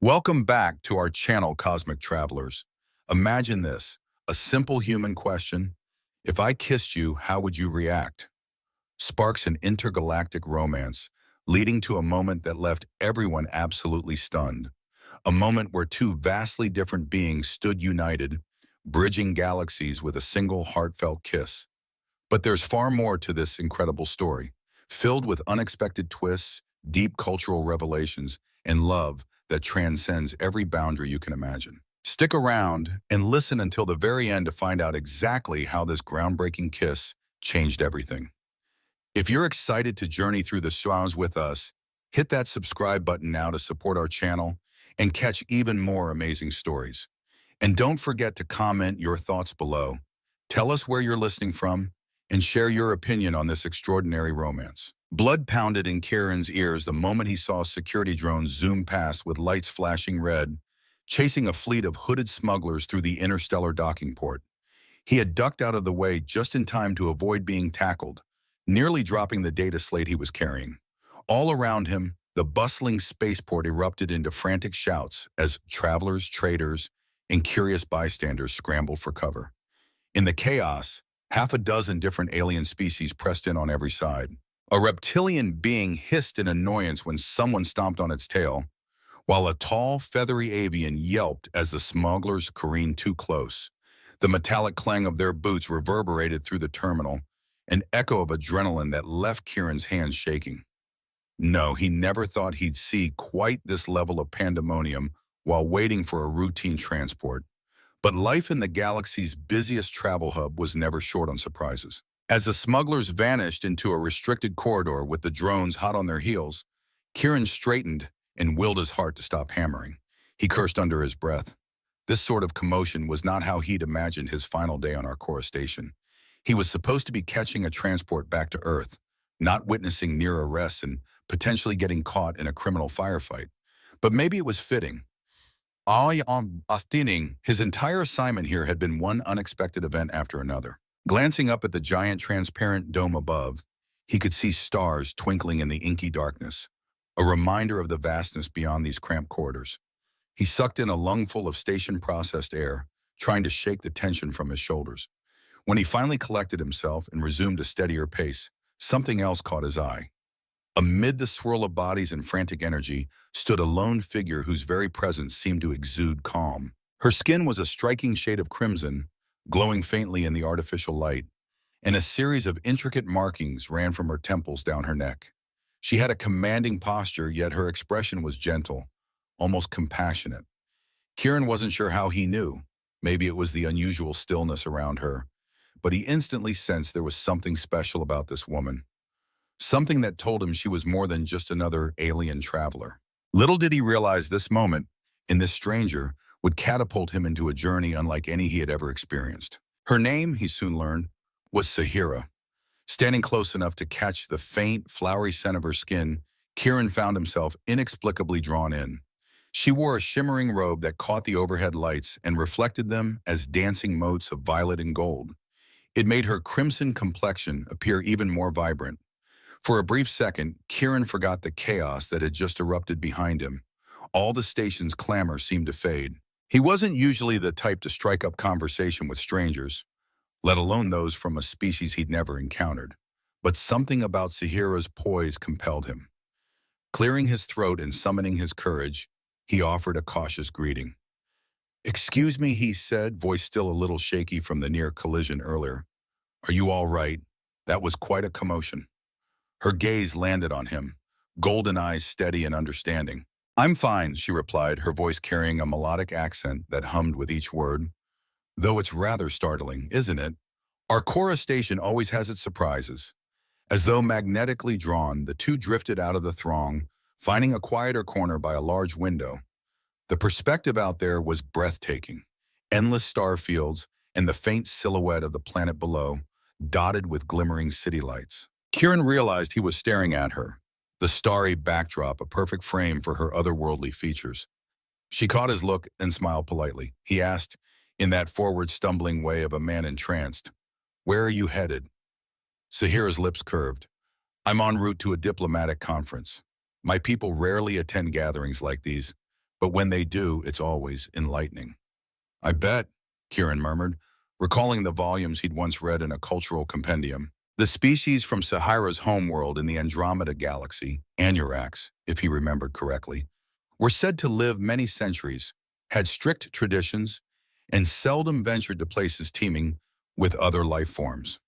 Welcome back to our channel, Cosmic Travelers. Imagine this, a simple human question. If I kissed you, how would you react? Sparks an intergalactic romance, leading to a moment that left everyone absolutely stunned. A moment where two vastly different beings stood united, bridging galaxies with a single heartfelt kiss. But there's far more to this incredible story, filled with unexpected twists, deep cultural revelations, and love that transcends every boundary you can imagine. Stick around and listen until the very end to find out exactly how this groundbreaking kiss changed everything. If you're excited to journey through the sounds with us, hit that subscribe button now to support our channel and catch even more amazing stories. And don't forget to comment your thoughts below. Tell us where you're listening from and share your opinion on this extraordinary romance. Blood pounded in Kieran's ears the moment he saw security drones zoom past with lights flashing red, chasing a fleet of hooded smugglers through the interstellar docking port. He had ducked out of the way just in time to avoid being tackled, nearly dropping the data slate he was carrying. All around him, the bustling spaceport erupted into frantic shouts as travelers, traders, and curious bystanders scrambled for cover. In the chaos, half a dozen different alien species pressed in on every side. A reptilian being hissed in annoyance when someone stomped on its tail, while a tall, feathery avian yelped as the smugglers careened too close. The metallic clang of their boots reverberated through the terminal, an echo of adrenaline that left Kieran's hands shaking. No, he never thought he'd see quite this level of pandemonium while waiting for a routine transport. But life in the galaxy's busiest travel hub was never short on surprises. As the smugglers vanished into a restricted corridor with the drones hot on their heels, Kieran straightened and willed his heart to stop hammering. He cursed under his breath. This sort of commotion was not how he'd imagined his final day on Arcora station. He was supposed to be catching a transport back to Earth, not witnessing near arrests and potentially getting caught in a criminal firefight. But maybe it was fitting. His entire assignment here had been one unexpected event after another. Glancing up at the giant transparent dome above, he could see stars twinkling in the inky darkness, a reminder of the vastness beyond these cramped corridors. He sucked in a lungful of station-processed air, trying to shake the tension from his shoulders. When he finally collected himself and resumed a steadier pace, something else caught his eye. Amid the swirl of bodies and frantic energy stood a lone figure whose very presence seemed to exude calm. Her skin was a striking shade of crimson, glowing faintly in the artificial light, and a series of intricate markings ran from her temples down her neck. She had a commanding posture, yet her expression was gentle, almost compassionate. Kieran wasn't sure how he knew. Maybe it was the unusual stillness around her, but he instantly sensed there was something special about this woman. Something that told him she was more than just another alien traveler. Little did he realize this moment, in this stranger, would catapult him into a journey unlike any he had ever experienced. Her name, he soon learned, was Sahira. Standing close enough to catch the faint, flowery scent of her skin, Kieran found himself inexplicably drawn in. She wore a shimmering robe that caught the overhead lights and reflected them as dancing motes of violet and gold. It made her crimson complexion appear even more vibrant. For a brief second, Kieran forgot the chaos that had just erupted behind him. All the station's clamor seemed to fade. He wasn't usually the type to strike up conversation with strangers, let alone those from a species he'd never encountered. But something about Sahira's poise compelled him. Clearing his throat and summoning his courage, he offered a cautious greeting. "Excuse me," he said, voice still a little shaky from the near collision earlier. "Are you all right? That was quite a commotion." Her gaze landed on him, golden eyes steady and understanding. "I'm fine," she replied, her voice carrying a melodic accent that hummed with each word. "Though it's rather startling, isn't it? Our Cora station always has its surprises." As though magnetically drawn, the two drifted out of the throng, finding a quieter corner by a large window. The perspective out there was breathtaking. Endless star fields and the faint silhouette of the planet below, dotted with glimmering city lights. Kieran realized he was staring at her, the starry backdrop a perfect frame for her otherworldly features. She caught his look and smiled politely. He asked, in that forward stumbling way of a man entranced, "Where are you headed?" Sahira's lips curved. "I'm en route to a diplomatic conference. My people rarely attend gatherings like these, but when they do, it's always enlightening. I bet, Kieran murmured, recalling the volumes he'd once read in a cultural compendium. The species from Sahira's homeworld in the Andromeda Galaxy, Anurax, if he remembered correctly, were said to live many centuries, had strict traditions, and seldom ventured to places teeming with other life forms.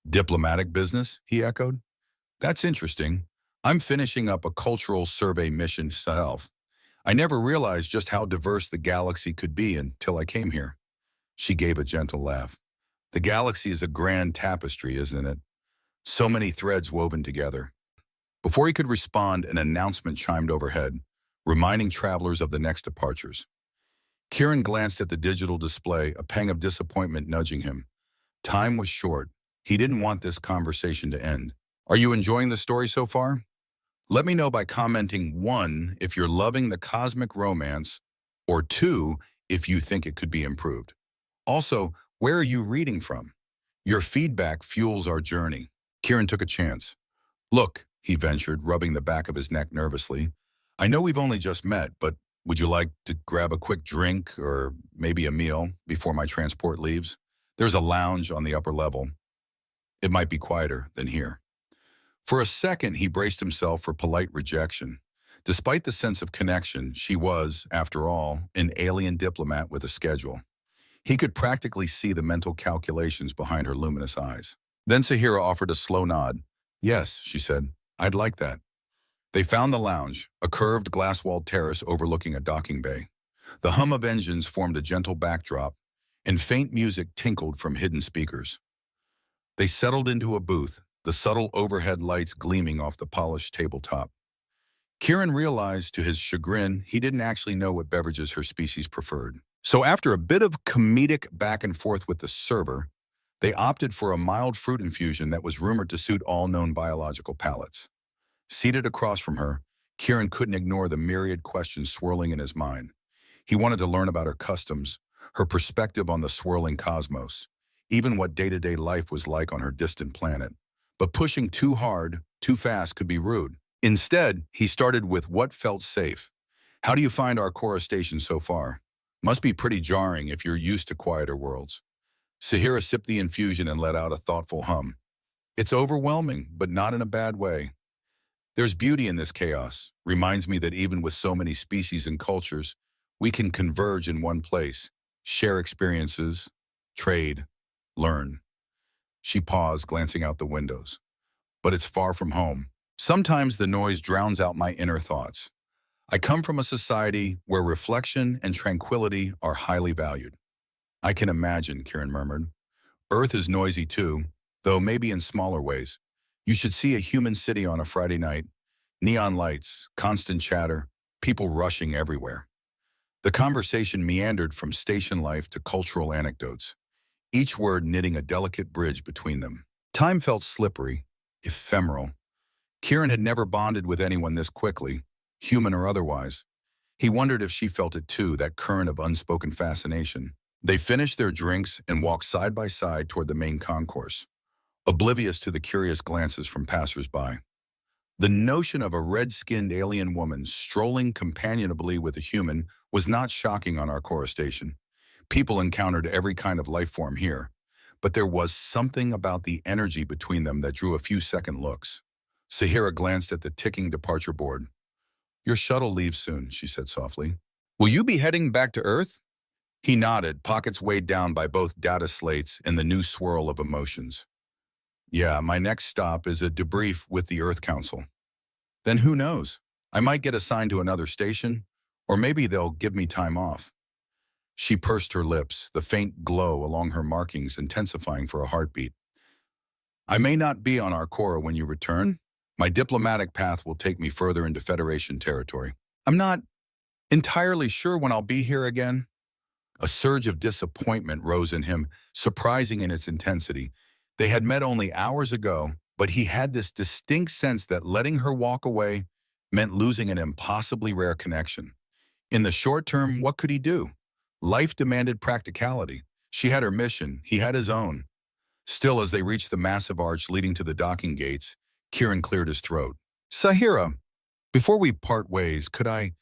Diplomatic business, he echoed. That's interesting. I'm finishing up a cultural survey mission myself. I never realized just how diverse the galaxy could be until I came here. She gave a gentle laugh. The galaxy is a grand tapestry, isn't it? So many threads woven together. Before he could respond, an announcement chimed overhead, reminding travelers of the next departures. Kieran glanced at the digital display, a pang of disappointment nudging him. Time was short. He didn't want this conversation to end. Are you enjoying the story so far? Let me know by commenting 1 if you're loving the cosmic romance, or 2 if you think it could be improved. Also, where are you reading from? Your feedback fuels our journey. Kieran took a chance. Look, he ventured, rubbing the back of his neck nervously. I know we've only just met, but would you like to grab a quick drink or maybe a meal before my transport leaves? There's a lounge on the upper level. It might be quieter than here. For a second, he braced himself for polite rejection. Despite the sense of connection, she was, after all, an alien diplomat with a schedule. He could practically see the mental calculations behind her luminous eyes. Then Sahira offered a slow nod. Yes, she said, I'd like that. They found the lounge, a curved glass-walled terrace overlooking a docking bay. The hum of engines formed a gentle backdrop, and faint music tinkled from hidden speakers. They settled into a booth, the subtle overhead lights gleaming off the polished tabletop. Kieran realized, to his chagrin, he didn't actually know what beverages her species preferred. So after a bit of comedic back and forth with the server, they opted for a mild fruit infusion that was rumored to suit all known biological palates. Seated across from her, Kieran couldn't ignore the myriad questions swirling in his mind. He wanted to learn about her customs, her perspective on the swirling cosmos, even what day-to-day life was like on her distant planet. But pushing too hard, too fast could be rude. Instead, he started with what felt safe. How do you find our Cora station so far? Must be pretty jarring if you're used to quieter worlds. Sahira sipped the infusion and let out a thoughtful hum. It's overwhelming, but not in a bad way. There's beauty in this chaos. Reminds me that even with so many species and cultures, we can converge in one place, share experiences, trade, learn. She paused, glancing out the windows. But it's far from home. Sometimes the noise drowns out my inner thoughts. I come from a society where reflection and tranquility are highly valued. I can imagine, Kieran murmured. Earth is noisy too, though maybe in smaller ways. You should see a human city on a Friday night. Neon lights, constant chatter, people rushing everywhere. The conversation meandered from station life to cultural anecdotes, each word knitting a delicate bridge between them. Time felt slippery, ephemeral. Kieran had never bonded with anyone this quickly, human or otherwise. He wondered if she felt it too, that current of unspoken fascination. They finished their drinks and walked side by side toward the main concourse, oblivious to the curious glances from passers-by. The notion of a red-skinned alien woman strolling companionably with a human was not shocking on our Cora station. People encountered every kind of life form here, but there was something about the energy between them that drew a few second looks. Sahira glanced at the ticking departure board. Your shuttle leaves soon, she said softly. Will you be heading back to Earth? He nodded, pockets weighed down by both data slates and the new swirl of emotions. Yeah, my next stop is a debrief with the Earth Council. Then who knows? I might get assigned to another station, or maybe they'll give me time off. She pursed her lips, the faint glow along her markings intensifying for a heartbeat. I may not be on our Cora when you return. My diplomatic path will take me further into Federation territory. I'm not entirely sure when I'll be here again. A surge of disappointment rose in him, surprising in its intensity. They had met only hours ago, but he had this distinct sense that letting her walk away meant losing an impossibly rare connection. In the short term, what could he do? Life demanded practicality. She had her mission, he had his own. Still, as they reached the massive arch leading to the docking gates, Kieran cleared his throat. Sahira, before we part ways, could I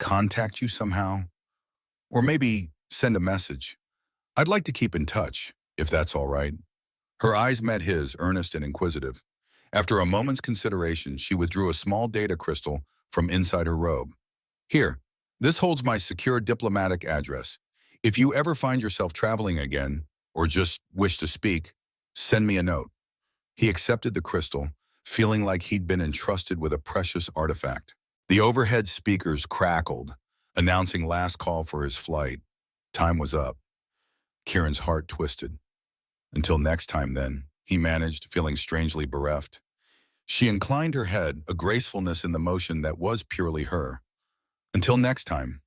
contact you somehow, or maybe send a message. I'd like to keep in touch, if that's all right." Her eyes met his, earnest and inquisitive. After a moment's consideration, she withdrew a small data crystal from inside her robe. "Here, this holds my secure diplomatic address. If you ever find yourself traveling again, or just wish to speak, send me a note." He accepted the crystal, feeling like he'd been entrusted with a precious artifact. The overhead speakers crackled, announcing last call for his flight. Time was up. Kieran's heart twisted. "Until next time, then," he managed, feeling strangely bereft. She inclined her head, a gracefulness in the motion that was purely her. "Until next time."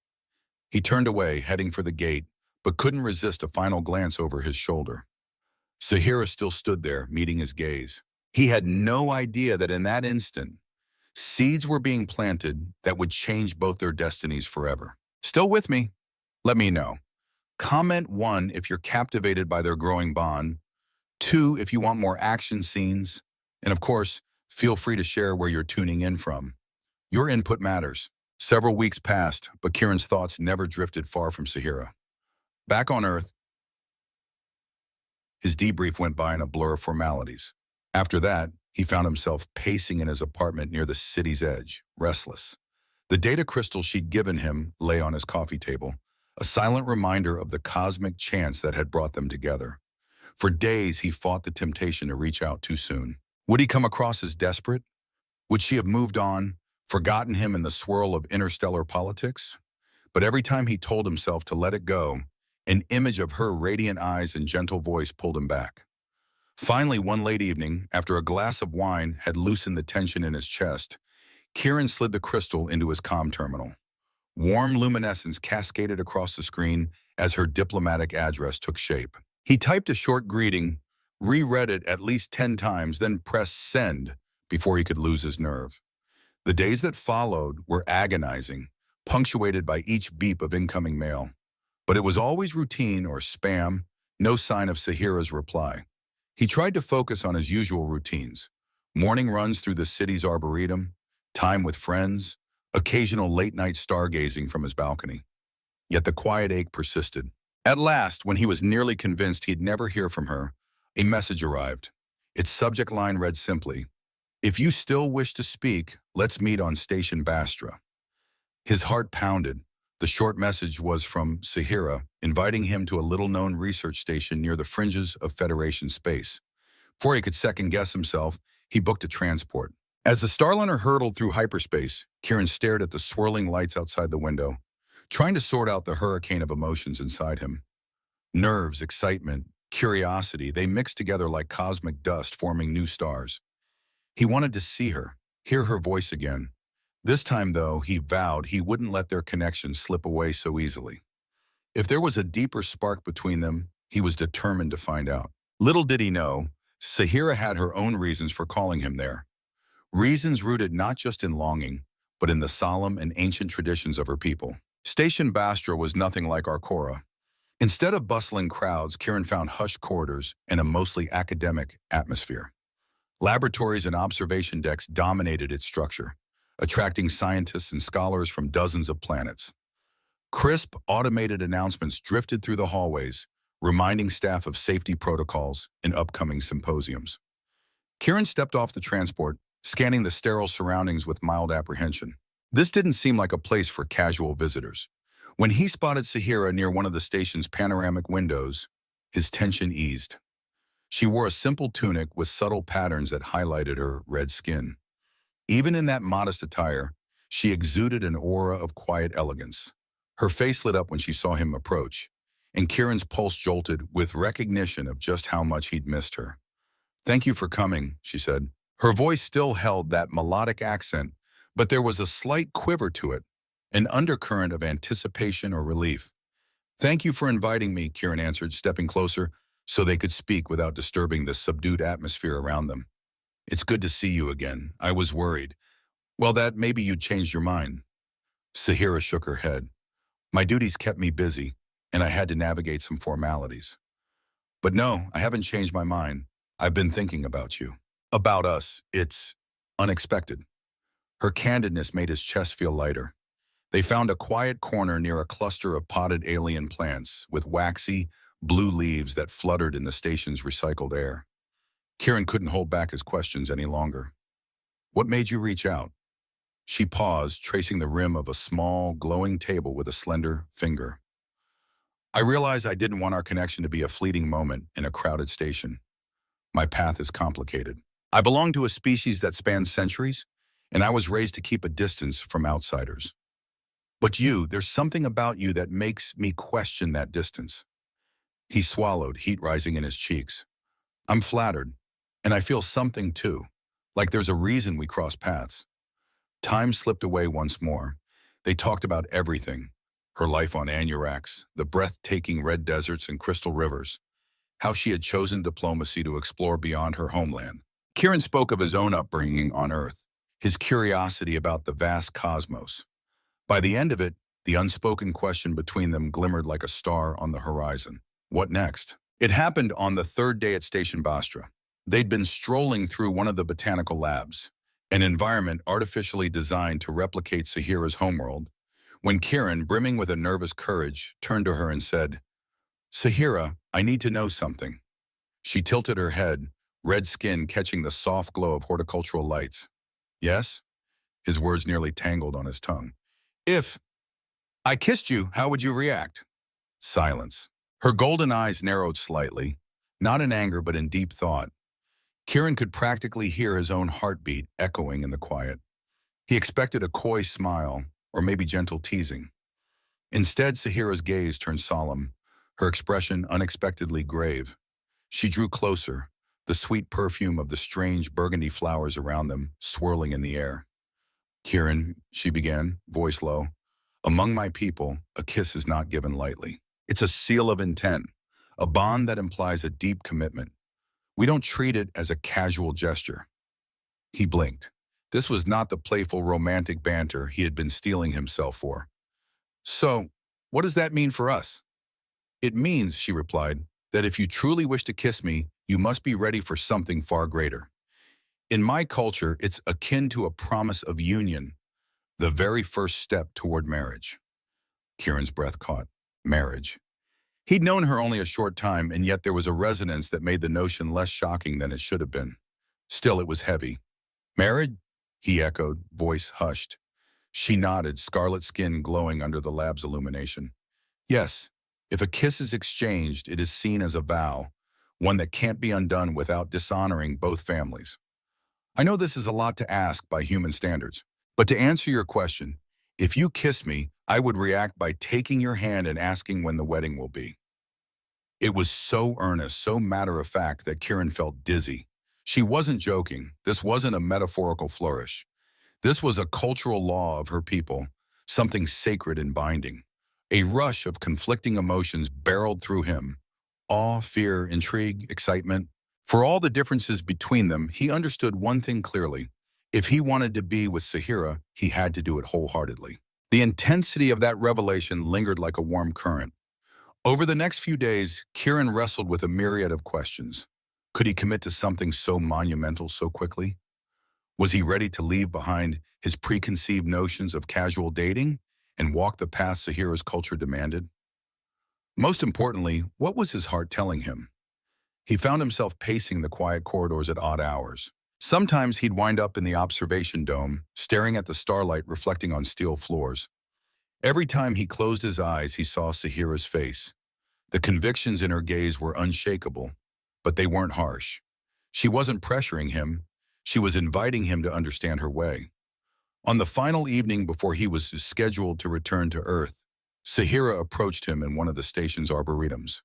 He turned away, heading for the gate, but couldn't resist a final glance over his shoulder. Sahira still stood there, meeting his gaze. He had no idea that in that instant, seeds were being planted that would change both their destinies forever. Still with me? Let me know. Comment 1 if you're captivated by their growing bond, 2 if you want more action scenes, and of course, feel free to share where you're tuning in from. Your input matters. Several weeks passed, but Kieran's thoughts never drifted far from Sahira. Back on Earth, his debrief went by in a blur of formalities. After that, he found himself pacing in his apartment near the city's edge, restless. The data crystal she'd given him lay on his coffee table, a silent reminder of the cosmic chance that had brought them together. For days, he fought the temptation to reach out too soon. Would he come across as desperate? Would she have moved on, forgotten him in the swirl of interstellar politics? But every time he told himself to let it go, an image of her radiant eyes and gentle voice pulled him back. Finally, one late evening, after a glass of wine had loosened the tension in his chest, Kieran slid the crystal into his comm terminal. Warm luminescence cascaded across the screen as her diplomatic address took shape. He typed a short greeting, reread it at least 10 times, then pressed send before he could lose his nerve. The days that followed were agonizing, punctuated by each beep of incoming mail. But it was always routine or spam, no sign of Sahira's reply. He tried to focus on his usual routines: morning runs through the city's arboretum, time with friends, occasional late-night stargazing from his balcony. Yet the quiet ache persisted. At last, when he was nearly convinced he'd never hear from her, a message arrived. Its subject line read simply, "If you still wish to speak, let's meet on Station Bastra." His heart pounded. The short message was from Sahira, inviting him to a little-known research station near the fringes of Federation space. Before he could second-guess himself, he booked a transport. As the Starliner hurtled through hyperspace, Kieran stared at the swirling lights outside the window, trying to sort out the hurricane of emotions inside him. Nerves, excitement, curiosity, they mixed together like cosmic dust, forming new stars. He wanted to see her, hear her voice again. This time, though, he vowed he wouldn't let their connection slip away so easily. If there was a deeper spark between them, he was determined to find out. Little did he know, Sahira had her own reasons for calling him there. Reasons rooted not just in longing, but in the solemn and ancient traditions of her people. Station Bastra was nothing like Arcora. Instead of bustling crowds, Kieran found hushed corridors and a mostly academic atmosphere. Laboratories and observation decks dominated its structure, attracting scientists and scholars from dozens of planets. Crisp, automated announcements drifted through the hallways, reminding staff of safety protocols and upcoming symposiums. Kieran stepped off the transport, scanning the sterile surroundings with mild apprehension. This didn't seem like a place for casual visitors. When he spotted Sahira near one of the station's panoramic windows, his tension eased. She wore a simple tunic with subtle patterns that highlighted her red skin. Even in that modest attire, she exuded an aura of quiet elegance. Her face lit up when she saw him approach, and Kieran's pulse jolted with recognition of just how much he'd missed her. "Thank you for coming," she said. Her voice still held that melodic accent, but there was a slight quiver to it, an undercurrent of anticipation or relief. "Thank you for inviting me," Kieran answered, stepping closer so they could speak without disturbing the subdued atmosphere around them. "It's good to see you again. I was worried. Well, that maybe you'd changed your mind." Sahira shook her head. "My duties kept me busy, and I had to navigate some formalities. But no, I haven't changed my mind. I've been thinking about you. About us. It's unexpected." Her candidness made his chest feel lighter. They found a quiet corner near a cluster of potted alien plants with waxy, blue leaves that fluttered in the station's recycled air. Kieran couldn't hold back his questions any longer. What made you reach out? She paused, tracing the rim of a small, glowing table with a slender finger. I realized I didn't want our connection to be a fleeting moment in a crowded station. My path is complicated. I belong to a species that spans centuries, and I was raised to keep a distance from outsiders. But there's something about you that makes me question that distance. He swallowed, heat rising in his cheeks. I'm flattered, and I feel something too, like there's a reason we cross paths. Time slipped away once more. They talked about everything. Her life on Anurax, the breathtaking red deserts and crystal rivers, how she had chosen diplomacy to explore beyond her homeland. Kieran spoke of his own upbringing on Earth, his curiosity about the vast cosmos. By the end of it, the unspoken question between them glimmered like a star on the horizon. What next? It happened on the third day at Station Bastra. They'd been strolling through one of the botanical labs, an environment artificially designed to replicate Sahira's homeworld, when Kieran, brimming with a nervous courage, turned to her and said, "Sahira, I need to know something." She tilted her head, red skin catching the soft glow of horticultural lights. "Yes?" His words nearly tangled on his tongue. "If I kissed you, how would you react?" Silence. Her golden eyes narrowed slightly, not in anger but in deep thought. Kieran could practically hear his own heartbeat echoing in the quiet. He expected a coy smile, or maybe gentle teasing. Instead, Sahira's gaze turned solemn, her expression unexpectedly grave. She drew closer, the sweet perfume of the strange burgundy flowers around them swirling in the air. "Kieran," she began, voice low, "among my people, a kiss is not given lightly. It's a seal of intent, a bond that implies a deep commitment. We don't treat it as a casual gesture." He blinked. This was not the playful romantic banter he had been steeling himself for. "So, what does that mean for us?" "It means," she replied, "that if you truly wish to kiss me, you must be ready for something far greater. In my culture, it's akin to a promise of union, the very first step toward marriage." Kieran's breath caught. Marriage. He'd known her only a short time, and yet there was a resonance that made the notion less shocking than it should have been. Still, it was heavy. "Married?" he echoed, voice hushed. She nodded, scarlet skin glowing under the lab's illumination. "Yes, if a kiss is exchanged, it is seen as a vow, one that can't be undone without dishonoring both families. I know this is a lot to ask by human standards, but to answer your question, if you kiss me, I would react by taking your hand and asking when the wedding will be." It was so earnest, so matter-of-fact that Kieran felt dizzy. She wasn't joking. This wasn't a metaphorical flourish. This was a cultural law of her people, something sacred and binding. A rush of conflicting emotions barreled through him. Awe, fear, intrigue, excitement. For all the differences between them, he understood one thing clearly. If he wanted to be with Sahira, he had to do it wholeheartedly. The intensity of that revelation lingered like a warm current. Over the next few days, Kieran wrestled with a myriad of questions. Could he commit to something so monumental so quickly? Was he ready to leave behind his preconceived notions of casual dating and walk the path Sahira's culture demanded? Most importantly, what was his heart telling him? He found himself pacing the quiet corridors at odd hours. Sometimes he'd wind up in the observation dome, staring at the starlight reflecting on steel floors. Every time he closed his eyes, he saw Sahira's face. The convictions in her gaze were unshakable, but they weren't harsh. She wasn't pressuring him. She was inviting him to understand her way. On the final evening before he was scheduled to return to Earth, Sahira approached him in one of the station's arboretums.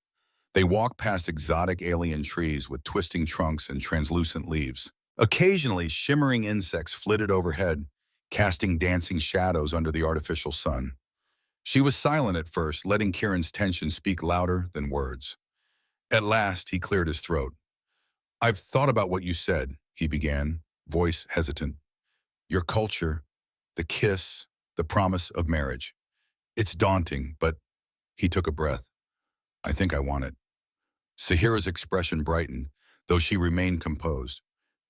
They walked past exotic alien trees with twisting trunks and translucent leaves. Occasionally, shimmering insects flitted overhead, casting dancing shadows under the artificial sun. She was silent at first, letting Kieran's tension speak louder than words. At last, he cleared his throat. "I've thought about what you said," he began, voice hesitant. "Your culture, the kiss, the promise of marriage. It's daunting, but—" He took a breath. "I think I want it." Sahira's expression brightened, though she remained composed.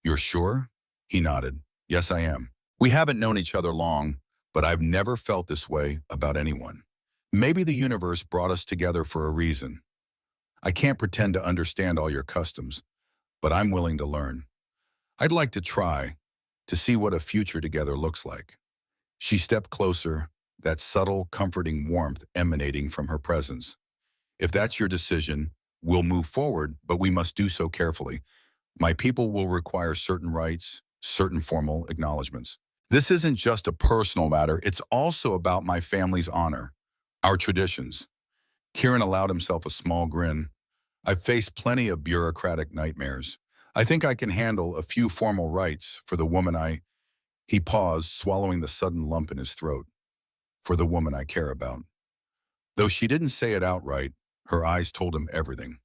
"You're sure?" He nodded. "Yes, I am. We haven't known each other long, but I've never felt this way about anyone. Maybe the universe brought us together for a reason. I can't pretend to understand all your customs, but I'm willing to learn. I'd like to try to see what a future together looks like. She stepped closer, that subtle, comforting warmth emanating from her presence. If that's your decision, we'll move forward, but we must do so carefully. My people will require certain rights, certain formal acknowledgments. This isn't just a personal matter, it's also about my family's honor, our traditions. Kieran allowed himself a small grin. I've faced plenty of bureaucratic nightmares. I think I can handle a few formal rights for the woman I... He paused, swallowing the sudden lump in his throat. For the woman I care about. Though she didn't say it outright, her eyes told him everything.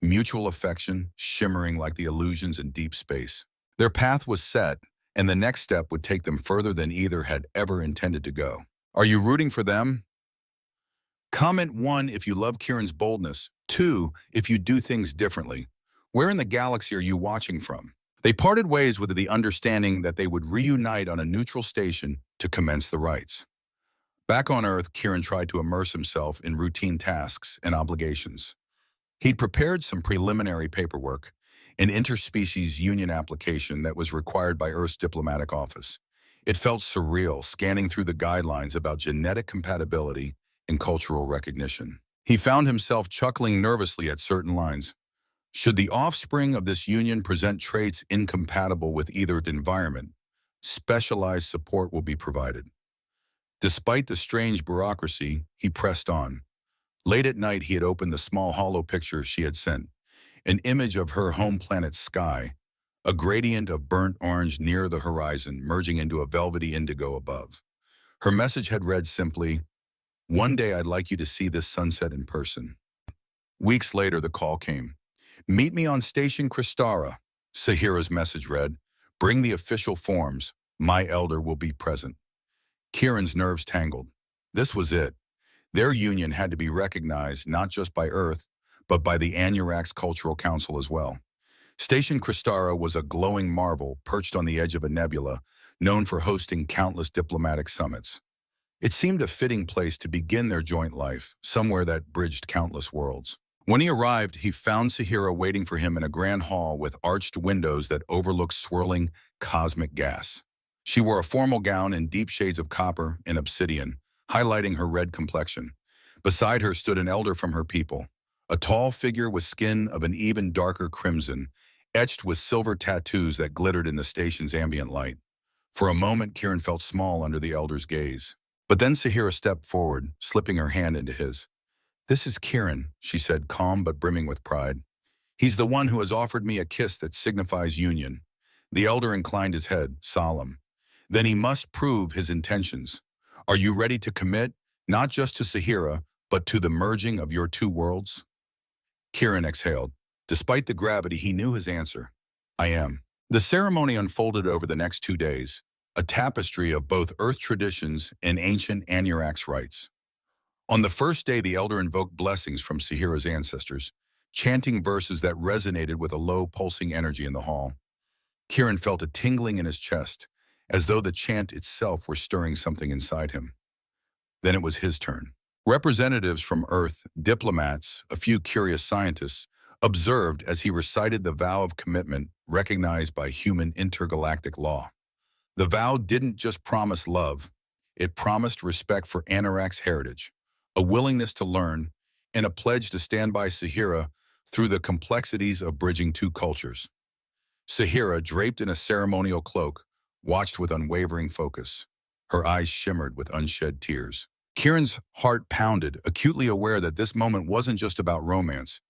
Mutual affection, shimmering like the illusions in deep space. Their path was set, and the next step would take them further than either had ever intended to go. Are you rooting for them? Comment 1 if you love Kieran's boldness. 2 if you do things differently. Where in the galaxy are you watching from? They parted ways with the understanding that they would reunite on a neutral station to commence the rites. Back on Earth, Kieran tried to immerse himself in routine tasks and obligations. He'd prepared some preliminary paperwork, an interspecies union application that was required by Earth's diplomatic office. It felt surreal, scanning through the guidelines about genetic compatibility and cultural recognition. He found himself chuckling nervously at certain lines. Should the offspring of this union present traits incompatible with either environment, specialized support will be provided. Despite the strange bureaucracy, he pressed on. Late at night, he had opened the small hollow picture she had sent, an image of her home planet's sky, a gradient of burnt orange near the horizon merging into a velvety indigo above. Her message had read simply, "One day I'd like you to see this sunset in person." Weeks later, the call came. "Meet me on Station Kristara," Sahira's message read. "Bring the official forms. My elder will be present." Kieran's nerves tangled. This was it. Their union had to be recognized not just by Earth, but by the Anurax Cultural Council as well. Station Kristara was a glowing marvel perched on the edge of a nebula, known for hosting countless diplomatic summits. It seemed a fitting place to begin their joint life, somewhere that bridged countless worlds. When he arrived, he found Sahira waiting for him in a grand hall with arched windows that overlooked swirling cosmic gas. She wore a formal gown in deep shades of copper and obsidian, highlighting her red complexion. Beside her stood an elder from her people, a tall figure with skin of an even darker crimson, etched with silver tattoos that glittered in the station's ambient light. For a moment, Kieran felt small under the elder's gaze. But then Sahira stepped forward, slipping her hand into his. "This is Kieran," she said, calm but brimming with pride. "He's the one who has offered me a kiss that signifies union." The elder inclined his head, solemn. "Then he must prove his intentions. Are you ready to commit, not just to Sahira, but to the merging of your two worlds?" Kieran exhaled. Despite the gravity, he knew his answer. "I am." The ceremony unfolded over the next 2 days, a tapestry of both Earth traditions and ancient Anurax rites. On the first day, the elder invoked blessings from Sahira's ancestors, chanting verses that resonated with a low, pulsing energy in the hall. Kieran felt a tingling in his chest, as though the chant itself were stirring something inside him. Then it was his turn. Representatives from Earth, diplomats, a few curious scientists, observed as he recited the vow of commitment recognized by human intergalactic law. The vow didn't just promise love, it promised respect for Anurax heritage, a willingness to learn, and a pledge to stand by Sahira through the complexities of bridging two cultures. Sahira, draped in a ceremonial cloak, watched with unwavering focus. Her eyes shimmered with unshed tears. Kieran's heart pounded, acutely aware that this moment wasn't just about romance.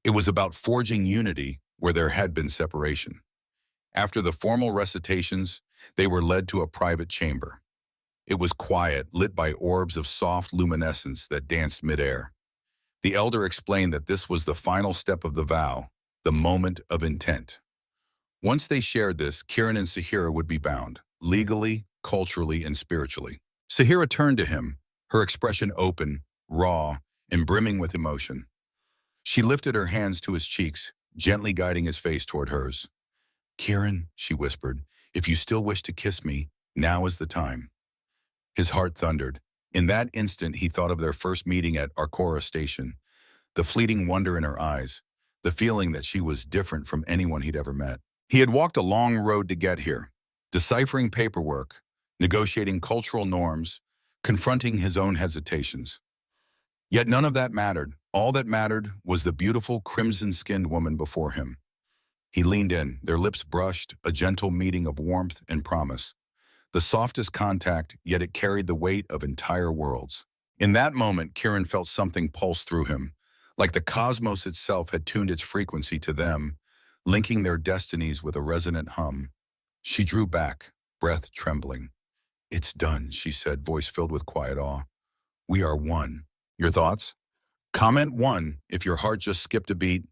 It was about forging unity where there had been separation. After the formal recitations, they were led to a private chamber. It was quiet, lit by orbs of soft luminescence that danced midair. The elder explained that this was the final step of the vow, the moment of intent. Once they shared this, Kieran and Sahira would be bound, legally, culturally, and spiritually. Sahira turned to him, her expression open, raw, and brimming with emotion. She lifted her hands to his cheeks, gently guiding his face toward hers. "Kieran," she whispered, "if you still wish to kiss me, now is the time." His heart thundered. In that instant, he thought of their first meeting at Arcora Station, the fleeting wonder in her eyes, the feeling that she was different from anyone he'd ever met. He had walked a long road to get here, deciphering paperwork, negotiating cultural norms, confronting his own hesitations. Yet none of that mattered. All that mattered was the beautiful crimson-skinned woman before him. He leaned in, their lips brushed, a gentle meeting of warmth and promise. The softest contact, yet it carried the weight of entire worlds. In that moment, Kieran felt something pulse through him, like the cosmos itself had tuned its frequency to them, linking their destinies with a resonant hum. She drew back, breath trembling. "It's done," she said, voice filled with quiet awe. "We are one." Your thoughts? Comment 1 if your heart just skipped a beat.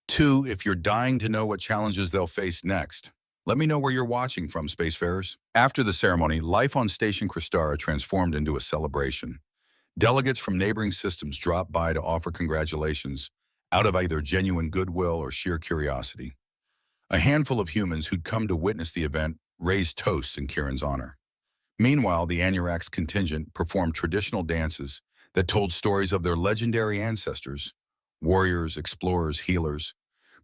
2 if you're dying to know what challenges they'll face next. Let me know where you're watching from, Spacefarers. After the ceremony, life on Station Kristara transformed into a celebration. Delegates from neighboring systems dropped by to offer congratulations, out of either genuine goodwill or sheer curiosity. A handful of humans who'd come to witness the event raised toasts in Kieran's honor. Meanwhile, the Anurax contingent performed traditional dances that told stories of their legendary ancestors, warriors, explorers, healers,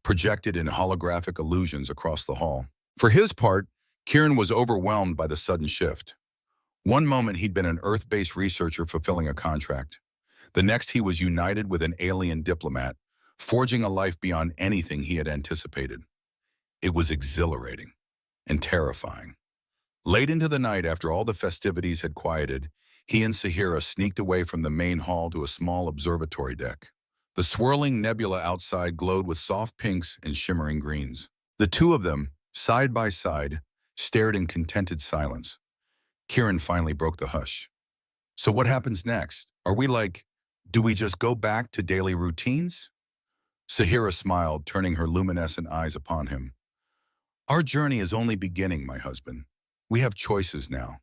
projected in holographic illusions across the hall. For his part, Kieran was overwhelmed by the sudden shift. One moment he'd been an Earth-based researcher fulfilling a contract. The next he was united with an alien diplomat, forging a life beyond anything he had anticipated. It was exhilarating and terrifying. Late into the night, after all the festivities had quieted, he and Sahira sneaked away from the main hall to a small observatory deck. The swirling nebula outside glowed with soft pinks and shimmering greens. The two of them, side by side, stared in contented silence. Kieran finally broke the hush. "So what happens next? Do we just go back to daily routines?" Sahira smiled, turning her luminescent eyes upon him. "Our journey is only beginning, my husband. We have choices now.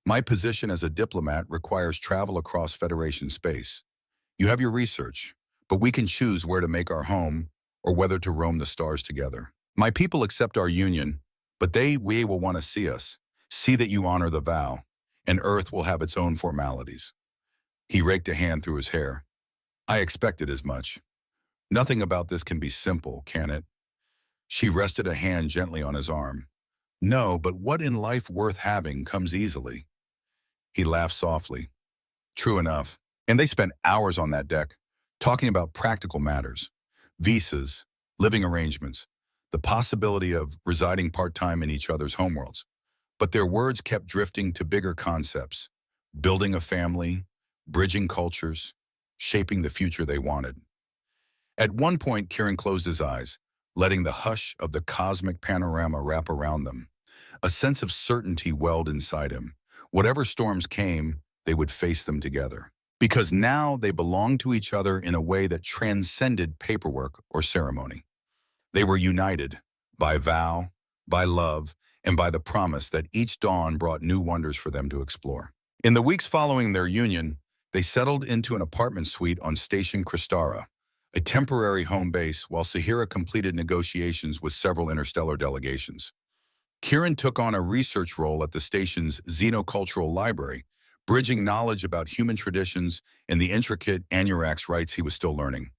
My position as a diplomat requires travel across Federation space. You have your research, but we can choose where to make our home or whether to roam the stars together. My people accept our union, but we will want to see us, see that you honor the vow, and Earth will have its own formalities." He raked a hand through his hair. "I expected as much. Nothing about this can be simple, can it?" She rested a hand gently on his arm. "No, but what in life worth having comes easily." He laughed softly. "True enough." And they spent hours on that deck, talking about practical matters, visas, living arrangements, the possibility of residing part-time in each other's homeworlds. But their words kept drifting to bigger concepts, building a family, bridging cultures, shaping the future they wanted. At one point, Kieran closed his eyes, letting the hush of the cosmic panorama wrap around them. A sense of certainty welled inside him. Whatever storms came, they would face them together. Because now they belonged to each other in a way that transcended paperwork or ceremony. They were united by vow, by love, and by the promise that each dawn brought new wonders for them to explore. In the weeks following their union, they settled into an apartment suite on Station Kristara, a temporary home base, while Sahira completed negotiations with several interstellar delegations. Kieran took on a research role at the station's xenocultural library, bridging knowledge about human traditions and the intricate Anurax rites he was still learning.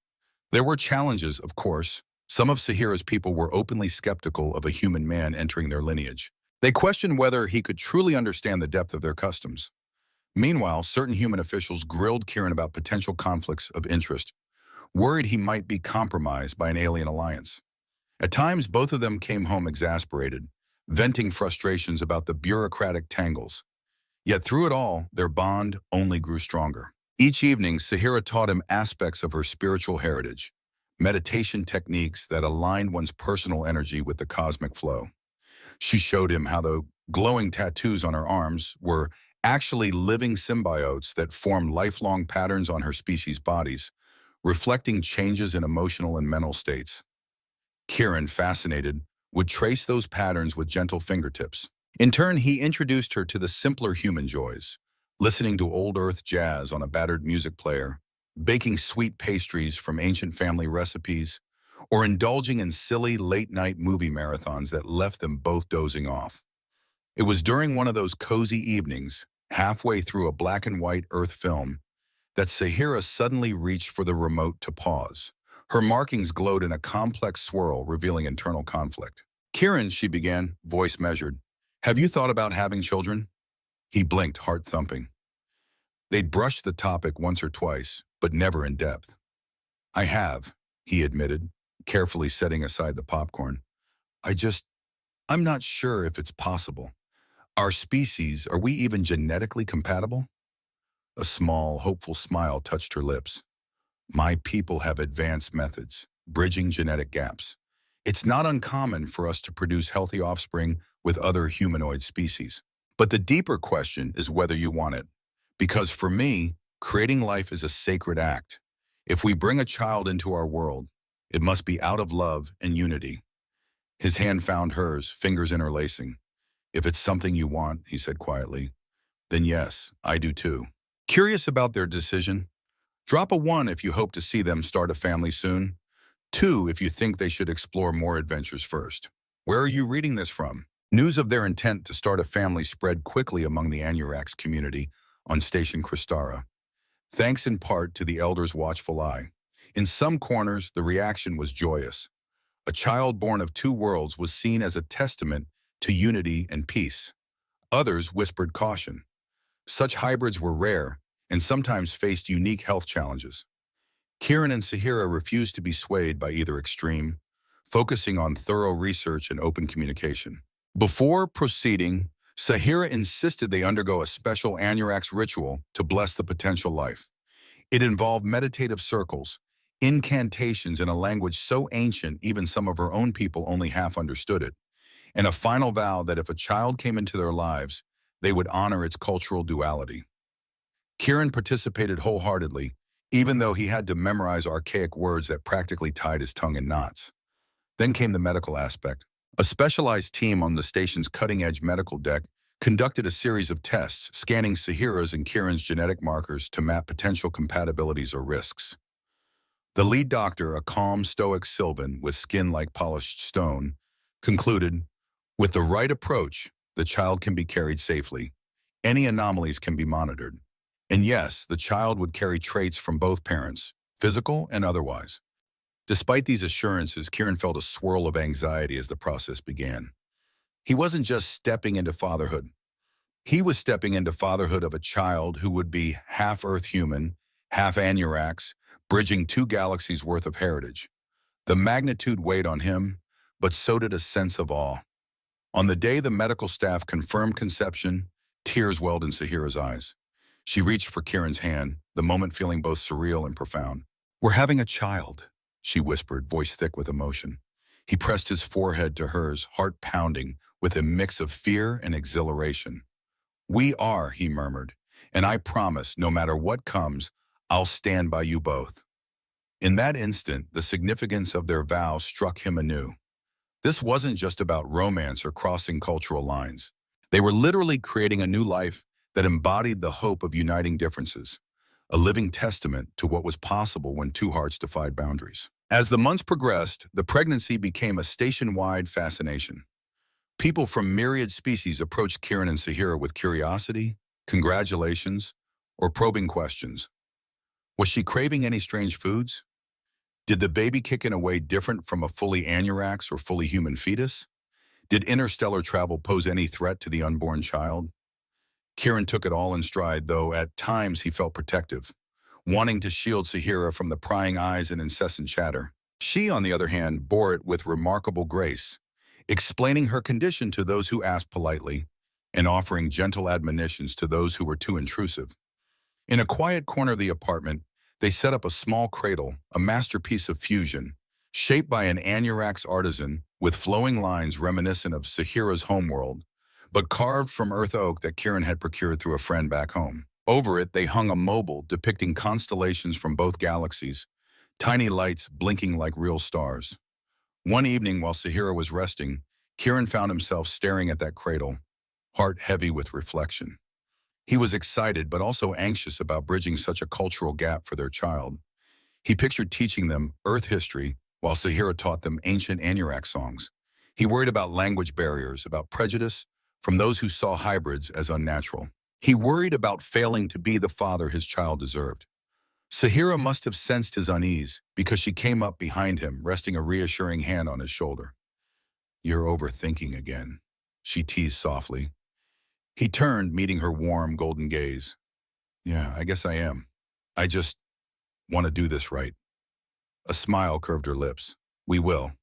There were challenges, of course. Some of Sahira's people were openly skeptical of a human man entering their lineage. They questioned whether he could truly understand the depth of their customs. Meanwhile, certain human officials grilled Kieran about potential conflicts of interest, worried he might be compromised by an alien alliance. At times, both of them came home exasperated, venting frustrations about the bureaucratic tangles. Yet through it all, their bond only grew stronger. Each evening, Sahira taught him aspects of her spiritual heritage, meditation techniques that aligned one's personal energy with the cosmic flow. She showed him how the glowing tattoos on her arms were actually living symbiotes that formed lifelong patterns on her species' bodies, reflecting changes in emotional and mental states. Kieran, fascinated, would trace those patterns with gentle fingertips. In turn, he introduced her to the simpler human joys, listening to old Earth jazz on a battered music player, baking sweet pastries from ancient family recipes, or indulging in silly late-night movie marathons that left them both dozing off. It was during one of those cozy evenings halfway through a black and white Earth film, that Sahira suddenly reached for the remote to pause. Her markings glowed in a complex swirl, revealing internal conflict. Kieran, she began, voice measured. Have you thought about having children? He blinked, heart thumping. They'd brushed the topic once or twice, but never in depth. I have, he admitted, carefully setting aside the popcorn. I'm not sure if it's possible. Our species, are we even genetically compatible? A small, hopeful smile touched her lips. My people have advanced methods, bridging genetic gaps. It's not uncommon for us to produce healthy offspring with other humanoid species. But the deeper question is whether you want it. Because for me, creating life is a sacred act. If we bring a child into our world, it must be out of love and unity. His hand found hers, fingers interlacing. If it's something you want, he said quietly, then yes, I do too. Curious about their decision? Drop a 1 if you hope to see them start a family soon. 2 if you think they should explore more adventures first. Where are you reading this from? News of their intent to start a family spread quickly among the Anurax community on Station Cristara, thanks in part to the Elder's watchful eye. In some corners, the reaction was joyous. A child born of two worlds was seen as a testament to unity and peace. Others whispered caution. Such hybrids were rare and sometimes faced unique health challenges. Kieran and Sahira refused to be swayed by either extreme, focusing on thorough research and open communication. Before proceeding, Sahira insisted they undergo a special Anurax ritual to bless the potential life. It involved meditative circles, incantations in a language so ancient even some of her own people only half understood it, and a final vow that if a child came into their lives, they would honor its cultural duality. Kieran participated wholeheartedly, even though he had to memorize archaic words that practically tied his tongue in knots. Then came the medical aspect. A specialized team on the station's cutting-edge medical deck conducted a series of tests, scanning Sahira's and Kieran's genetic markers to map potential compatibilities or risks. The lead doctor, a calm, stoic Sylvan with skin like polished stone, concluded, with the right approach, the child can be carried safely. Any anomalies can be monitored. And yes, the child would carry traits from both parents, physical and otherwise. Despite these assurances, Kieran felt a swirl of anxiety as the process began. He wasn't just stepping into fatherhood. He was stepping into fatherhood of a child who would be half Earth human, half Anurax, bridging 2 galaxies worth of heritage. The magnitude weighed on him, but so did a sense of awe. On the day the medical staff confirmed conception, tears welled in Sahira's eyes. She reached for Kieran's hand, the moment feeling both surreal and profound. We're having a child, she whispered, voice thick with emotion. He pressed his forehead to hers, heart pounding, with a mix of fear and exhilaration. We are, he murmured, and I promise, no matter what comes, I'll stand by you both. In that instant, the significance of their vow struck him anew. This wasn't just about romance or crossing cultural lines. They were literally creating a new life that embodied the hope of uniting differences, a living testament to what was possible when two hearts defied boundaries. As the months progressed, the pregnancy became a station-wide fascination. People from myriad species approached Kieran and Sahira with curiosity, congratulations, or probing questions. Was she craving any strange foods? Did the baby kick in a way different from a fully Anurax or fully human fetus? Did interstellar travel pose any threat to the unborn child? Kieran took it all in stride, though at times he felt protective, wanting to shield Sahira from the prying eyes and incessant chatter. She, on the other hand, bore it with remarkable grace, explaining her condition to those who asked politely and offering gentle admonitions to those who were too intrusive. In a quiet corner of the apartment, they set up a small cradle, a masterpiece of fusion, shaped by an Anurax artisan with flowing lines reminiscent of Sahira's homeworld, but carved from earth oak that Kieran had procured through a friend back home. Over it, they hung a mobile depicting constellations from both galaxies, tiny lights blinking like real stars. One evening, while Sahira was resting, Kieran found himself staring at that cradle, heart heavy with reflection. He was excited but also anxious about bridging such a cultural gap for their child. He pictured teaching them Earth history while Sahira taught them ancient Anurax songs. He worried about language barriers, about prejudice from those who saw hybrids as unnatural. He worried about failing to be the father his child deserved. Sahira must have sensed his unease because she came up behind him, resting a reassuring hand on his shoulder. "You're overthinking again," she teased softly. He turned, meeting her warm, golden gaze. "Yeah, I guess I am. I just want to do this right." A smile curved her lips. "We will.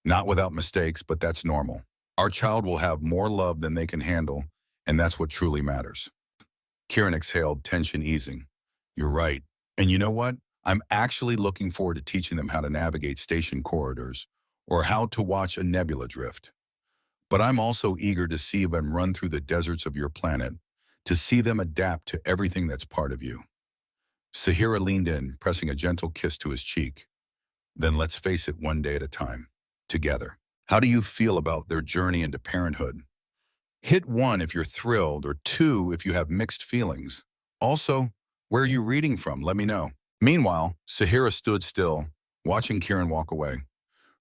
Not without mistakes, but that's normal. Our child will have more love than they can handle, and that's what truly matters." Kieran exhaled, tension easing. "You're right. And you know what? I'm actually looking forward to teaching them how to navigate station corridors or how to watch a nebula drift. But I'm also eager to see them run through the deserts of your planet, to see them adapt to everything that's part of you." Sahira leaned in, pressing a gentle kiss to his cheek. "Then let's face it one day at a time, together." "How do you feel about their journey into parenthood?" Hit 1 if you're thrilled, or 2 if you have mixed feelings. Also, where are you reading from? Let me know. Meanwhile, Sahira stood still, watching Kieran walk away.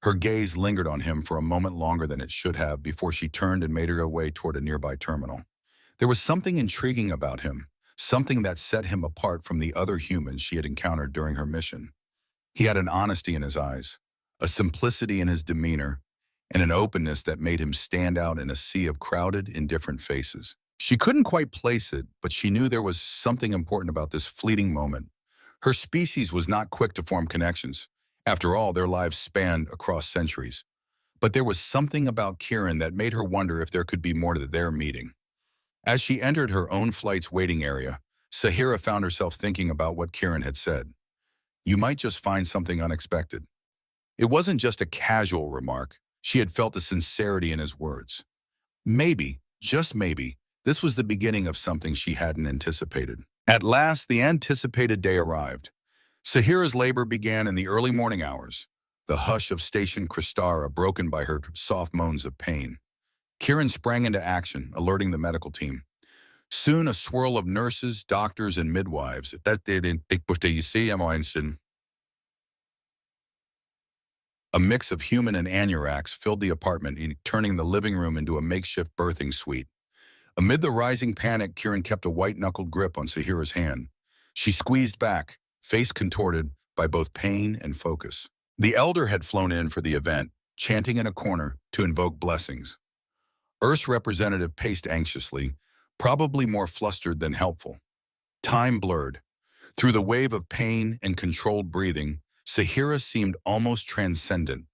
Her gaze lingered on him for a moment longer than it should have before she turned and made her way toward a nearby terminal. There was something intriguing about him, something that set him apart from the other humans she had encountered during her mission. He had an honesty in his eyes, a simplicity in his demeanor, and an openness that made him stand out in a sea of crowded, indifferent faces. She couldn't quite place it, but she knew there was something important about this fleeting moment. Her species was not quick to form connections. After all, their lives spanned across centuries. But there was something about Kieran that made her wonder if there could be more to their meeting. As she entered her own flight's waiting area, Sahira found herself thinking about what Kieran had said. "You might just find something unexpected." It wasn't just a casual remark. She had felt the sincerity in his words. Maybe, just maybe, this was the beginning of something she hadn't anticipated. At last, the anticipated day arrived. Sahira's labor began in the early morning hours, the hush of Station Kristara broken by her soft moans of pain. Kieran sprang into action, alerting the medical team. Soon, a swirl of nurses, doctors, and midwives. A mix of human and Anurax filled the apartment, turning the living room into a makeshift birthing suite. Amid the rising panic, Kieran kept a white-knuckled grip on Sahira's hand. She squeezed back, face contorted by both pain and focus. The elder had flown in for the event, chanting in a corner to invoke blessings. Earth's representative paced anxiously, probably more flustered than helpful. Time blurred. Through the wave of pain and controlled breathing, Sahira seemed almost transcendent,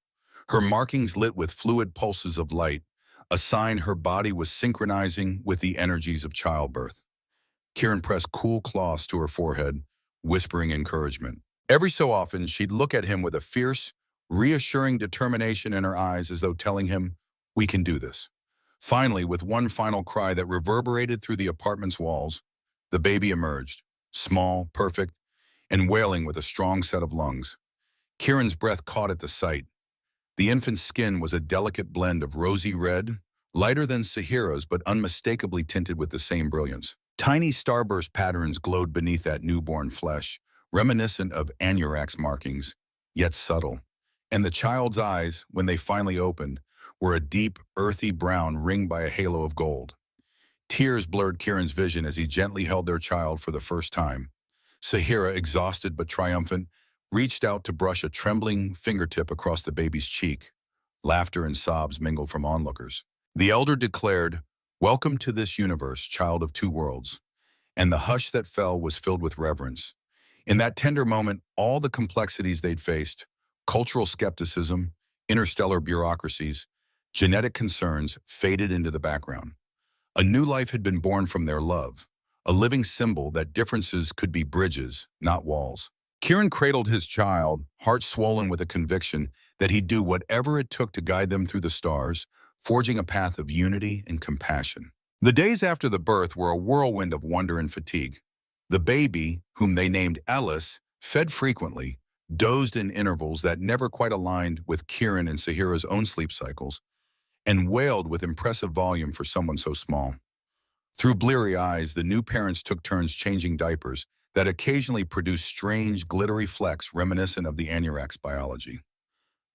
her markings lit with fluid pulses of light, a sign her body was synchronizing with the energies of childbirth. Kieran pressed cool cloths to her forehead, whispering encouragement. Every so often, she'd look at him with a fierce, reassuring determination in her eyes as though telling him, "We can do this." Finally, with one final cry that reverberated through the apartment's walls, the baby emerged, small, perfect, and wailing with a strong set of lungs. Kieran's breath caught at the sight. The infant's skin was a delicate blend of rosy red, lighter than Sahira's but unmistakably tinted with the same brilliance. Tiny starburst patterns glowed beneath that newborn flesh, reminiscent of Anurax markings, yet subtle. And the child's eyes, when they finally opened, were a deep, earthy brown ringed by a halo of gold. Tears blurred Kieran's vision as he gently held their child for the first time. Sahira, exhausted but triumphant, reached out to brush a trembling fingertip across the baby's cheek. Laughter and sobs mingled from onlookers. The elder declared, "Welcome to this universe, child of two worlds." And the hush that fell was filled with reverence. In that tender moment, all the complexities they'd faced, cultural skepticism, interstellar bureaucracies, genetic concerns, faded into the background. A new life had been born from their love, a living symbol that differences could be bridges, not walls. Kieran cradled his child, heart swollen with a conviction that he'd do whatever it took to guide them through the stars, forging a path of unity and compassion. The days after the birth were a whirlwind of wonder and fatigue. The baby, whom they named Ellis, fed frequently, dozed in intervals that never quite aligned with Kieran and Sahira's own sleep cycles, and wailed with impressive volume for someone so small. Through bleary eyes, the new parents took turns changing diapers that occasionally produced strange, glittery flecks reminiscent of the Anurax biology.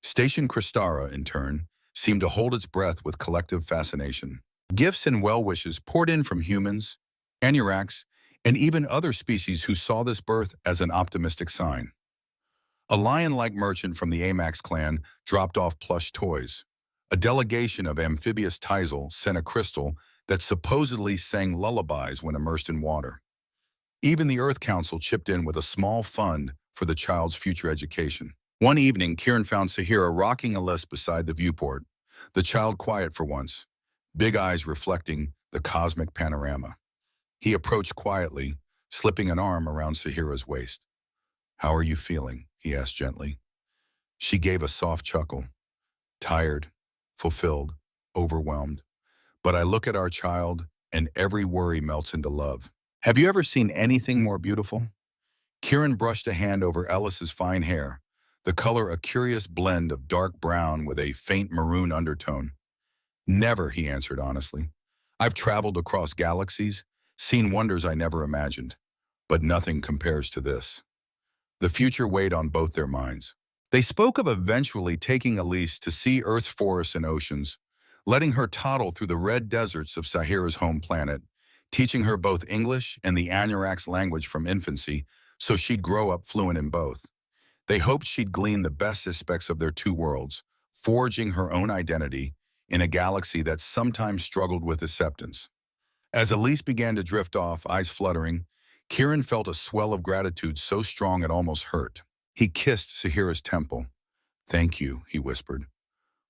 Station Kristara, in turn, seemed to hold its breath with collective fascination. Gifts and well wishes poured in from humans, Anurax, and even other species who saw this birth as an optimistic sign. A lion-like merchant from the Amax clan dropped off plush toys. A delegation of amphibious Tizal sent a crystal that supposedly sang lullabies when immersed in water. Even the Earth Council chipped in with a small fund for the child's future education. One evening, Kieran found Sahira rocking a list beside the viewport, the child quiet for once, big eyes reflecting the cosmic panorama. He approached quietly, slipping an arm around Sahira's waist. "How are you feeling?" he asked gently. She gave a soft chuckle. "Tired, fulfilled, overwhelmed. But I look at our child, and every worry melts into love." "Have you ever seen anything more beautiful?" Kieran brushed a hand over Ellis's fine hair, the color a curious blend of dark brown with a faint maroon undertone. "Never," he answered honestly. "I've traveled across galaxies, seen wonders I never imagined, but nothing compares to this." The future weighed on both their minds. They spoke of eventually taking Elise to see Earth's forests and oceans, letting her toddle through the red deserts of Sahira's home planet, teaching her both English and the Anurax language from infancy so she'd grow up fluent in both. They hoped she'd glean the best aspects of their two worlds, forging her own identity in a galaxy that sometimes struggled with acceptance. As Elise began to drift off, eyes fluttering, Kieran felt a swell of gratitude so strong it almost hurt. He kissed Sahira's temple. "Thank you," he whispered,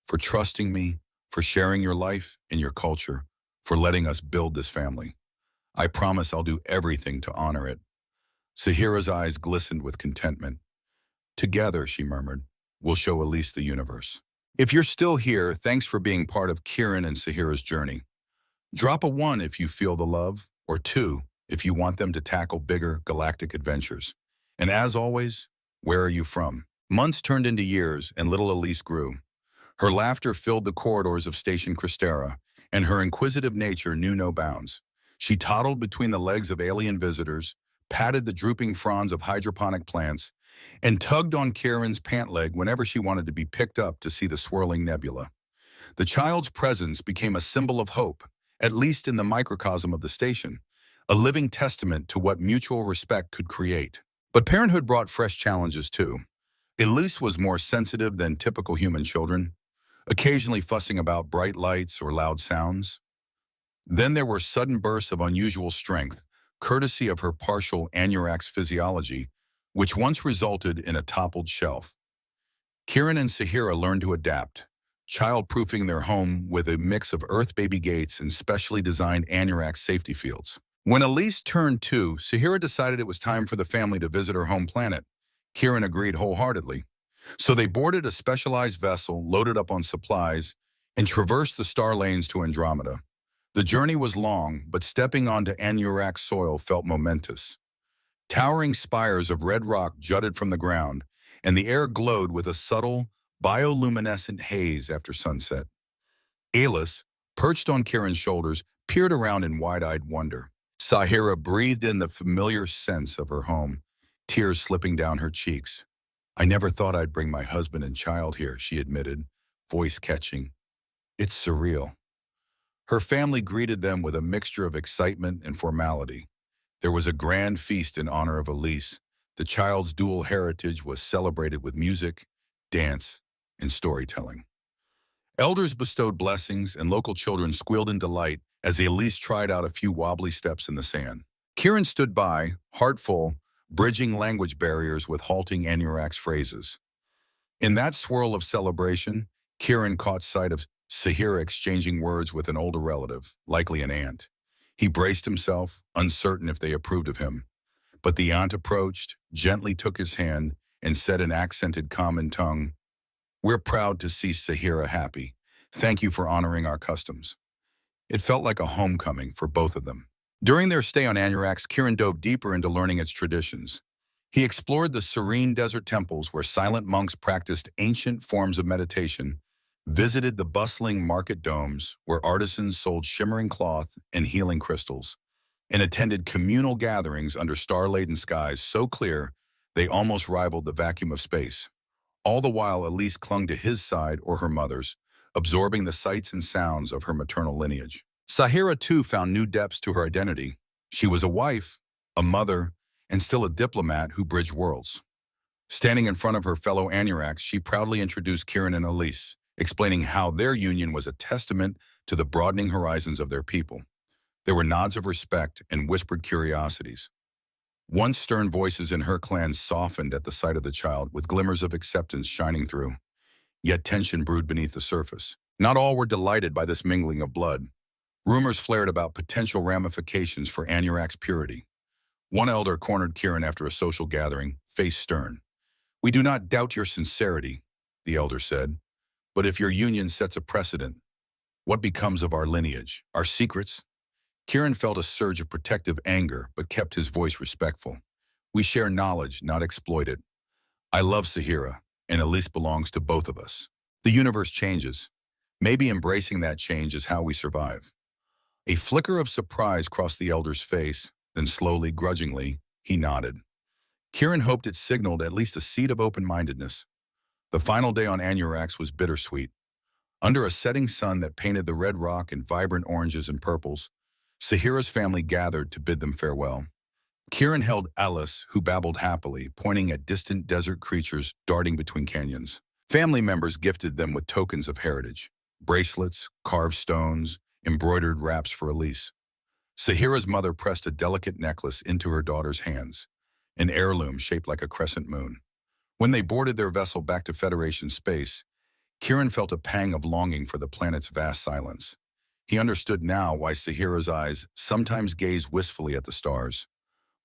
"for trusting me, for sharing your life and your culture, for letting us build this family. I promise I'll do everything to honor it." Sahira's eyes glistened with contentment. "Together," she murmured, "we'll show Elise the universe." If you're still here, thanks for being part of Kieran and Sahira's journey. Drop a 1 if you feel the love, or 2 if you want them to tackle bigger galactic adventures. And as always, where are you from? Months turned into years, and little Elise grew. Her laughter filled the corridors of Station Cristera, and her inquisitive nature knew no bounds. She toddled between the legs of alien visitors, patted the drooping fronds of hydroponic plants, and tugged on Kieran's pant leg whenever she wanted to be picked up to see the swirling nebula. The child's presence became a symbol of hope, at least in the microcosm of the station, a living testament to what mutual respect could create. But parenthood brought fresh challenges too. Elise was more sensitive than typical human children, occasionally fussing about bright lights or loud sounds. Then there were sudden bursts of unusual strength, courtesy of her partial Anurax physiology, which once resulted in a toppled shelf. Kieran and Sahira learned to adapt, child-proofing their home with a mix of Earth baby gates and specially designed Anurax safety fields. When Elise turned 2, Sahira decided it was time for the family to visit her home planet. Kieran agreed wholeheartedly. So they boarded a specialized vessel, loaded up on supplies, and traversed the star lanes to Andromeda. The journey was long, but stepping onto Anurax soil felt momentous. Towering spires of red rock jutted from the ground, and the air glowed with a subtle, bioluminescent haze after sunset. Alice, perched on Kieran's shoulders, peered around in wide-eyed wonder. Sahira breathed in the familiar sense of her home, tears slipping down her cheeks. "I never thought I'd bring my husband and child here," she admitted, voice catching. "It's surreal." Her family greeted them with a mixture of excitement and formality. There was a grand feast in honor of Elise. The child's dual heritage was celebrated with music, dance, and storytelling. Elders bestowed blessings, and local children squealed in delight as Elise tried out a few wobbly steps in the sand. Kieran stood by, heart full, bridging language barriers with halting Anurax phrases. In that swirl of celebration, Kieran caught sight of Sahira exchanging words with an older relative, likely an aunt. He braced himself, uncertain if they approved of him. But the aunt approached, gently took his hand, and said in accented common tongue, "We're proud to see Sahira happy. Thank you for honoring our customs." It felt like a homecoming for both of them. During their stay on Anurax, Kieran dove deeper into learning its traditions. He explored the serene desert temples where silent monks practiced ancient forms of meditation, visited the bustling market domes where artisans sold shimmering cloth and healing crystals, and attended communal gatherings under star-laden skies so clear they almost rivaled the vacuum of space. All the while, Elise clung to his side or her mother's, absorbing the sights and sounds of her maternal lineage. Sahira, too, found new depths to her identity. She was a wife, a mother, and still a diplomat who bridged worlds. Standing in front of her fellow Anuraks, she proudly introduced Kieran and Elise, explaining how their union was a testament to the broadening horizons of their people. There were nods of respect and whispered curiosities. Once stern voices in her clan softened at the sight of the child, with glimmers of acceptance shining through. Yet tension brewed beneath the surface. Not all were delighted by this mingling of blood. Rumors flared about potential ramifications for Anurak's purity. One elder cornered Kieran after a social gathering, face stern. "We do not doubt your sincerity," the elder said, "but if your union sets a precedent, what becomes of our lineage, our secrets?" Kieran felt a surge of protective anger, but kept his voice respectful. "We share knowledge, not exploit it. I love Sahira, and Elise belongs to both of us. The universe changes. Maybe embracing that change is how we survive." A flicker of surprise crossed the elder's face, then slowly, grudgingly, he nodded. Kieran hoped it signaled at least a seed of open-mindedness. The final day on Anurax was bittersweet. Under a setting sun that painted the red rock in vibrant oranges and purples, Sahira's family gathered to bid them farewell. Kieran held Alice, who babbled happily, pointing at distant desert creatures darting between canyons. Family members gifted them with tokens of heritage: bracelets, carved stones, embroidered wraps for Elise. Sahira's mother pressed a delicate necklace into her daughter's hands, an heirloom shaped like a crescent moon. When they boarded their vessel back to Federation space, Kieran felt a pang of longing for the planet's vast silence. He understood now why Sahira's eyes sometimes gazed wistfully at the stars.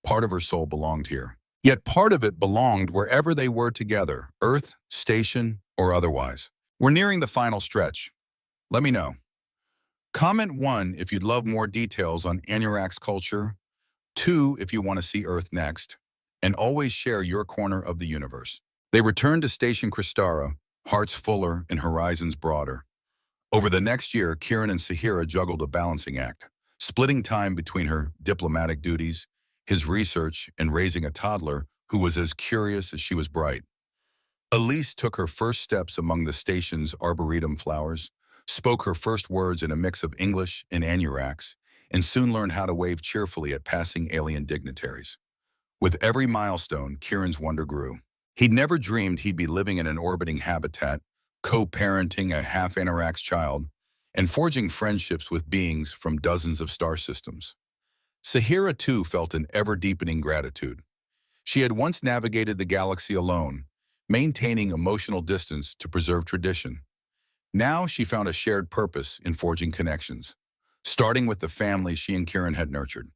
Part of her soul belonged here. Yet part of it belonged wherever they were together, Earth, station, or otherwise. We're nearing the final stretch. Let me know. Comment 1 if you'd love more details on Anurak's culture, 2 if you want to see Earth next, and always share your corner of the universe. They returned to Station Kristara, hearts fuller and horizons broader. Over the next year, Kieran and Sahira juggled a balancing act, splitting time between her diplomatic duties, his research, and raising a toddler who was as curious as she was bright. Elise took her first steps among the station's arboretum flowers, spoke her first words in a mix of English and Anuraks, and soon learned how to wave cheerfully at passing alien dignitaries. With every milestone, Kieran's wonder grew. He'd never dreamed he'd be living in an orbiting habitat, co-parenting a half-Anurax child, and forging friendships with beings from dozens of star systems. Sahira, too, felt an ever-deepening gratitude. She had once navigated the galaxy alone, maintaining emotional distance to preserve tradition. Now she found a shared purpose in forging connections, starting with the family she and Kieran had nurtured.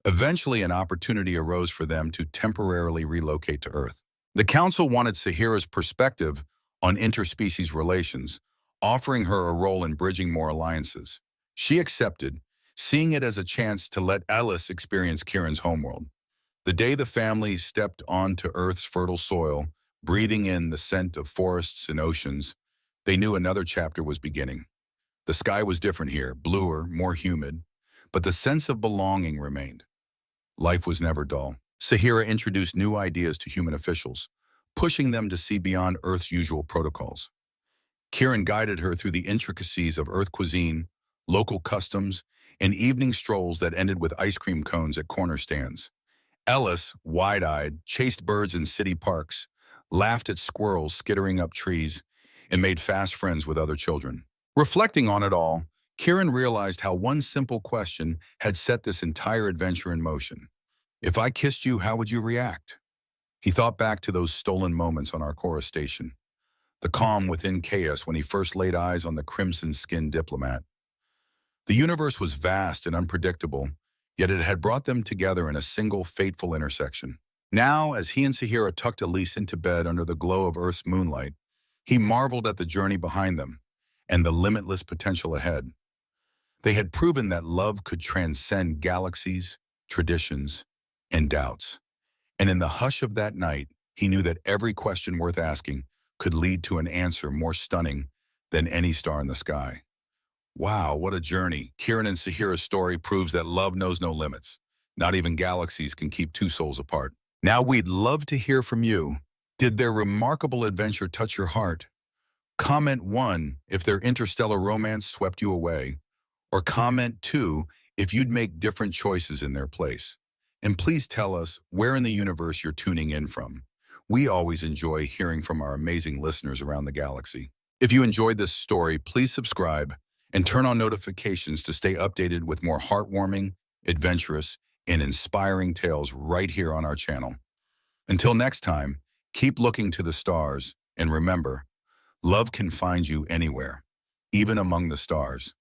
Eventually, an opportunity arose for them to temporarily relocate to Earth. The Council wanted Sahira's perspective on interspecies relations, offering her a role in bridging more alliances. She accepted, seeing it as a chance to let Alice experience Kieran's homeworld. The day the family stepped onto Earth's fertile soil, breathing in the scent of forests and oceans, they knew another chapter was beginning. The sky was different here, bluer, more humid, but the sense of belonging remained. Life was never dull. Sahira introduced new ideas to human officials, pushing them to see beyond Earth's usual protocols. Kieran guided her through the intricacies of Earth cuisine, local customs, and evening strolls that ended with ice cream cones at corner stands. Ellis, wide-eyed, chased birds in city parks, laughed at squirrels skittering up trees, and made fast friends with other children. Reflecting on it all, Kieran realized how one simple question had set this entire adventure in motion. If I kissed you, how would you react? He thought back to those stolen moments on our Cora station, the calm within chaos when he first laid eyes on the crimson-skinned diplomat. The universe was vast and unpredictable, yet it had brought them together in a single fateful intersection. Now, as he and Sahira tucked Elise into bed under the glow of Earth's moonlight, he marveled at the journey behind them and the limitless potential ahead. They had proven that love could transcend galaxies, traditions, and doubts. And in the hush of that night, he knew that every question worth asking could lead to an answer more stunning than any star in the sky. Wow, what a journey. Kieran and Sahira's story proves that love knows no limits. Not even galaxies can keep two souls apart. Now we'd love to hear from you. Did their remarkable adventure touch your heart? Comment 1 if their interstellar romance swept you away, or comment 2 if you'd make different choices in their place. And please tell us where in the universe you're tuning in from. We always enjoy hearing from our amazing listeners around the galaxy. If you enjoyed this story, please subscribe and turn on notifications to stay updated with more heartwarming, adventurous, and inspiring tales right here on our channel. Until next time, keep looking to the stars, and remember, love can find you anywhere, even among the stars.